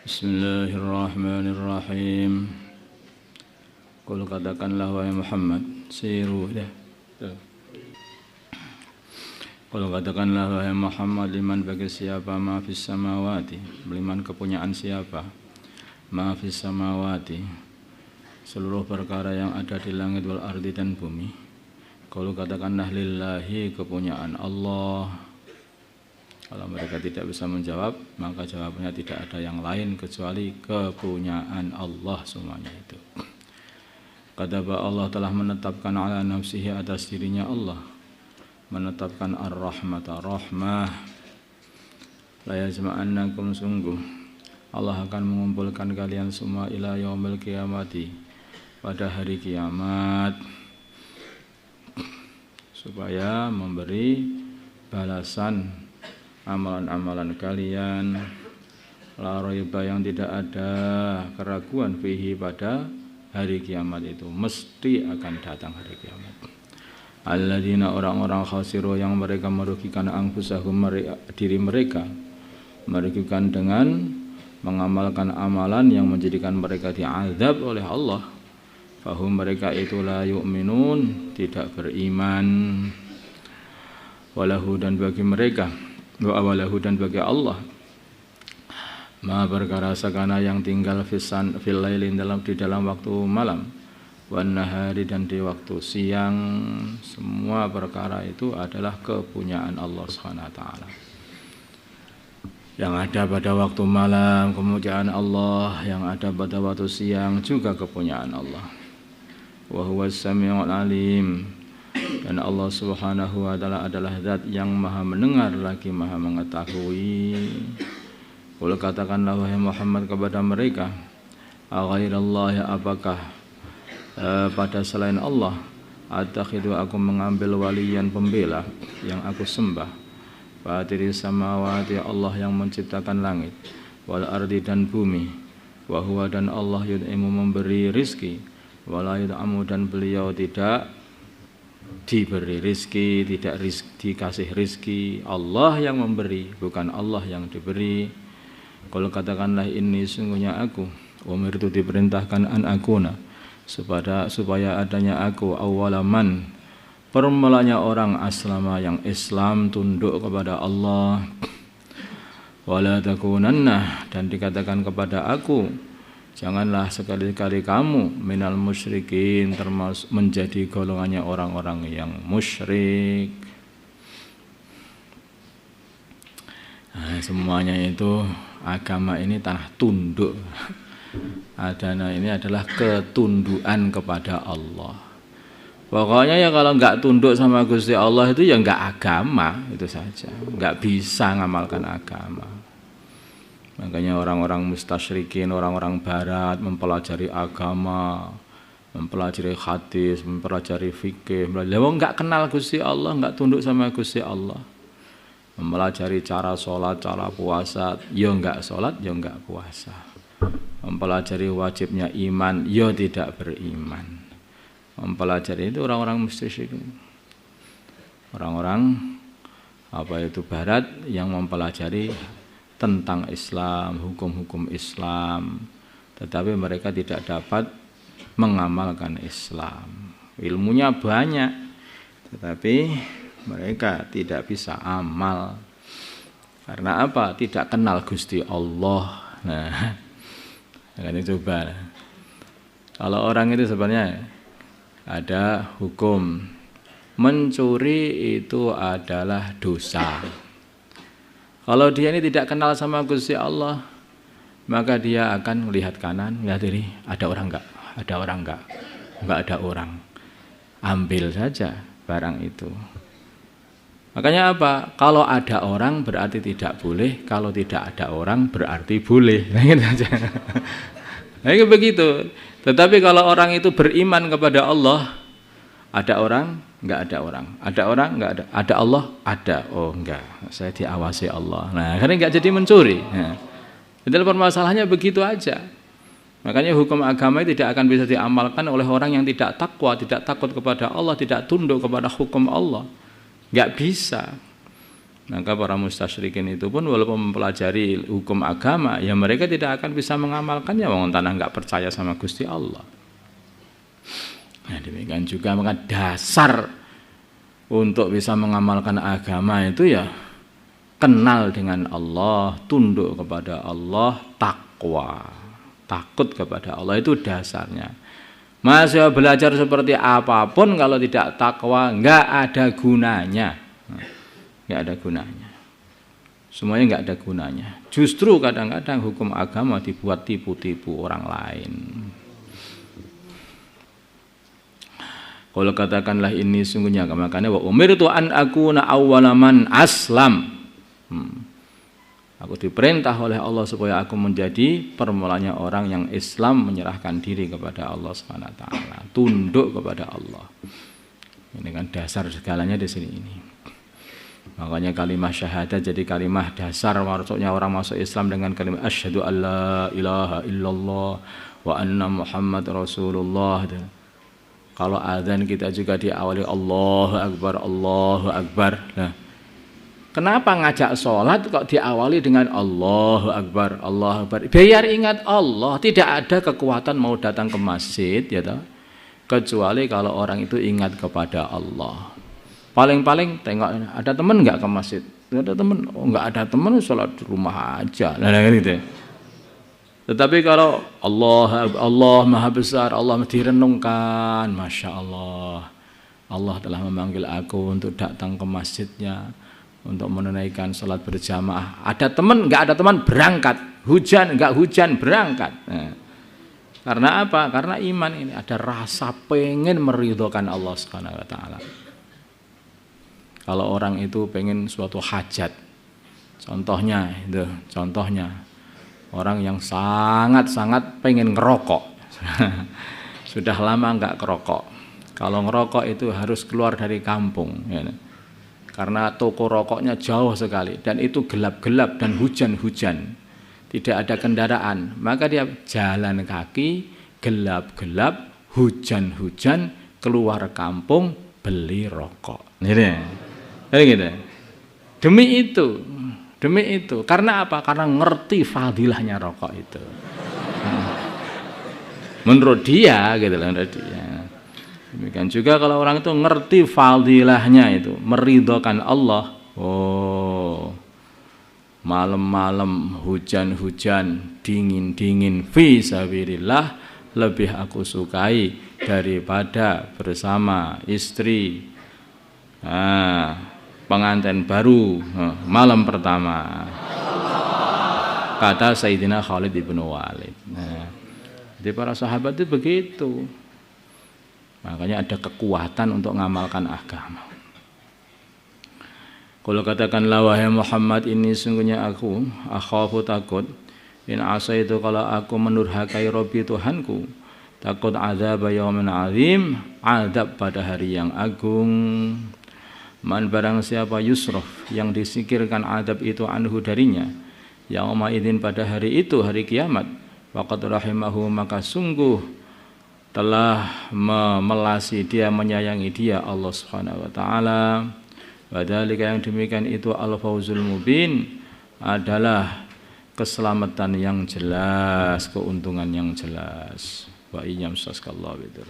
Bismillahirrahmanirrahim. Qul katakanlah wahai Muhammad, siru dah. Qul katakanlah wahai Muhammad, liman bagi siapa ma fis samawati, liman kepunyaan siapa ma fis samawati, seluruh perkara yang ada di langit wal ardi dan bumi. Qul katakanlah lillahi, kepunyaan Allah. Kalau mereka tidak bisa menjawab, maka jawabannya tidak ada yang lain kecuali kepunyaan Allah semuanya itu. Kataba, Allah telah menetapkan ala nafsihi, atas dirinya Allah menetapkan ar-rahmata, rahmah. La yajma'annakum, sungguh Allah akan mengumpulkan kalian semua ila yaumil qiyamati, pada hari kiamat, supaya memberi balasan amalan-amalan kalian. La raiba, yang tidak ada keraguan, fihi, pada hari kiamat itu, mesti akan datang hari kiamat. Alladzina, orang-orang khasiru, yang mereka merugikan anfusahum, diri mereka, merugikan dengan mengamalkan amalan yang menjadikan mereka diazab oleh Allah. Fahum, mereka itu la yu'minun, tidak beriman. Walahu, dan bagi mereka, walahu, dan bagi Allah, ma perkara sakana, yang tinggal fil lailin, di dalam waktu malam, wan nahari, dan di waktu siang, semua perkara itu adalah kepunyaan Allah Subhanahu wa taala. Yang ada pada waktu malam kepunyaan Allah, yang ada pada waktu siang juga kepunyaan Allah. Wa huwas samiul alim, dan Allah Subhanahu wa taala adalah zat yang maha mendengar lagi maha mengetahui. Qul katakanlah wahai Muhammad kepada mereka, aghairallahi, apakah pada selain Allah, atakhidu, aku mengambil waliyan, pembela yang aku sembah. Fatiri samawati, Allah yang menciptakan langit, wal ardi, dan bumi. Wa huwa, dan Allah yud'imu, memberi rizki, wala yud'amu, dan beliau tidak diberi rizki, tidak dikasih rizki. Allah yang memberi, bukan Allah yang diberi. Kalau katakanlah, ini sungguhnya aku umirtu, diperintahkan an akuna, supaya adanya aku awalaman, permulanya orang aslama, yang Islam, tunduk kepada Allah. Wala takunanna, dan dikatakan kepada aku, janganlah sekali-kali kamu minal musyrikin, termasuk menjadi golongannya orang-orang yang musyrik. Nah, semuanya itu agama ini tanah tunduk. Adana ini adalah ketundukan kepada Allah. Pokoknya ya kalau enggak tunduk sama Gusti Allah itu ya enggak agama, itu saja. Enggak bisa ngamalkan agama. Makanya orang-orang mustasyrikin, orang-orang barat mempelajari agama, mempelajari hadis, mempelajari fikih, enggak kenal Gusti Allah, enggak tunduk sama Gusti Allah. Mempelajari cara sholat, cara puasa, ya enggak sholat, ya enggak puasa. Mempelajari wajibnya iman, ya tidak beriman. Mempelajari itu orang-orang musyrik, orang-orang barat yang mempelajari tentang Islam, hukum-hukum Islam, tetapi mereka tidak dapat mengamalkan Islam. Ilmunya banyak, tetapi mereka tidak bisa amal. Karena apa? Tidak kenal Gusti Allah. Nah, akan coba. Kalau orang itu sebenarnya ada hukum mencuri itu adalah dosa. Kalau dia ini tidak kenal sama Gusti Allah, maka dia akan melihat kanan, melihat kiri, ada orang enggak? Ada orang enggak? Enggak ada orang. Ambil saja barang itu. Makanya apa? Kalau ada orang berarti tidak boleh, kalau tidak ada orang berarti boleh. Nah, gitu aja. Nah, itu begitu. Tetapi kalau orang itu beriman kepada Allah, ada orang, enggak ada orang. Ada orang, enggak ada. Ada Allah, ada. Oh, enggak. Saya diawasi Allah. Nah, akhirnya enggak jadi mencuri. Nah, jadi permasalahannya begitu aja. Makanya hukum agama tidak akan bisa diamalkan oleh orang yang tidak takwa, tidak takut kepada Allah, tidak tunduk kepada hukum Allah. Enggak bisa. Maka para mustasyrikin itu pun walaupun mempelajari hukum agama, ya mereka tidak akan bisa mengamalkannya wong tanah enggak percaya sama Gusti Allah. Nah, demikian juga maka dasar untuk bisa mengamalkan agama itu ya kenal dengan Allah, tunduk kepada Allah, takwa, takut kepada Allah, itu dasarnya. Masih belajar seperti apapun kalau tidak takwa enggak ada gunanya. Nggak ada gunanya, semuanya nggak ada gunanya. Justru kadang-kadang hukum agama dibuat tipu-tipu orang lain. Kalau katakanlah ini sungguhnya, makanya wa umirtu an akuna awwala man aslam. Aku diperintah oleh Allah supaya aku menjadi permulanya orang yang Islam, menyerahkan diri kepada Allah Subhanahu wa taala, tunduk kepada Allah. Ini kan dasar segalanya di sini ini. Makanya kalimat syahadat jadi kalimat dasar, maksudnya orang masuk Islam dengan kalimat asyhadu alla ilaha illallah wa anna Muhammad Rasulullah. Kalau azan kita juga diawali Allahu Akbar, Allahu Akbar. Nah, kenapa ngajak sholat kok diawali dengan Allahu Akbar, Allahu Akbar? Biar ingat Allah, tidak ada kekuatan mau datang ke masjid ya toh, kecuali kalau orang itu ingat kepada Allah. Paling-paling tengok ada teman nggak ke masjid? Ada teman? Oh, nggak ada teman, sholat di rumah aja. Nah, gitu. Tetapi kalau Allah Maha Besar, Allah direnungkan, Masya Allah, Allah telah memanggil aku untuk datang ke masjidnya, untuk menunaikan sholat berjamaah. Ada teman nggak ada teman, berangkat. Hujan nggak hujan, berangkat. Nah, karena apa? Karena iman ini ada rasa pengen meridhokan Allah Subhanahu wa taala. Kalau orang itu pengen suatu hajat, contohnya orang yang sangat-sangat pengen ngerokok, sudah lama enggak ngerokok. Kalau ngerokok itu harus keluar dari kampung, ya. Karena toko rokoknya jauh sekali dan itu gelap-gelap dan hujan-hujan, tidak ada kendaraan, maka dia jalan kaki, gelap-gelap, hujan-hujan, keluar kampung beli rokok. Gitu. Demi itu. Karena apa? Karena ngerti fadilahnya rokok itu. Menurut dia, gitu loh, menurut dia. Demikian juga kalau orang itu ngerti fadilahnya itu, meridhokan Allah. Oh, malam-malam hujan-hujan, dingin-dingin, fi sabilillah lebih aku sukai daripada bersama istri. Pengantin baru malam pertama, kata Sayyidina Khalid ibn Walid. Jadi para sahabat itu begitu, makanya ada kekuatan untuk mengamalkan agama. Kalau katakanlah wahai Muhammad, ini sungguhnya aku akhafu takut, in asaitu kalau aku menurhakai Rabbi Tuhanku, takut azab yaumin azim, azab pada hari yang agung. Man barang siapa yusrof yang disikirkan adab itu anhu darinya, yauma idzin pada hari itu, hari kiamat, waqad rahimahu maka sungguh telah memelasi dia, menyayangi dia Allah Subhanahu wa taala. Wadzalika yang demikian itu al-fauzul mubin adalah keselamatan yang jelas, keuntungan yang jelas. Wa iyyam saskallahu bidur.